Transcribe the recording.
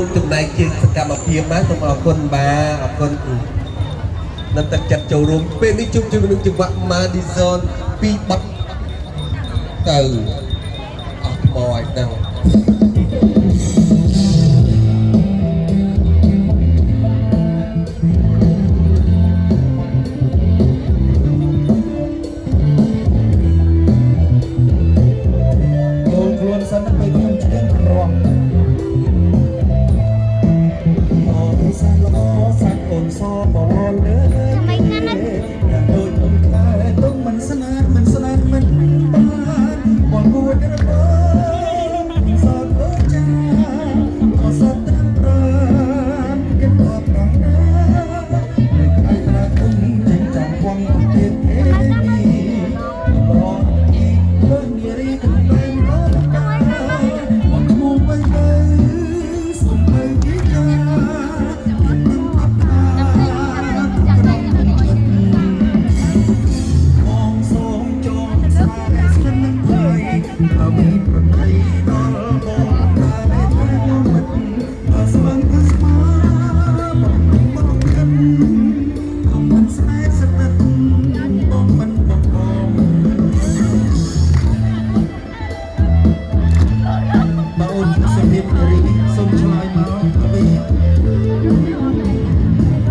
រួមចំណែកជាសកម្មភាពណាសូមអរគុណបាទអរគុណនៅទឹកចិត្តចូលរួមពេលនេះជួបជាមួយនឹងចង្វាក់ Madison ពីបាត់ទៅអស់ថ្មឲ្យដឹងខ្លួនសិនទៅពេលខ្ញុំឆ្លៀនរងអូសាឡូសាក់អូនសបលលើ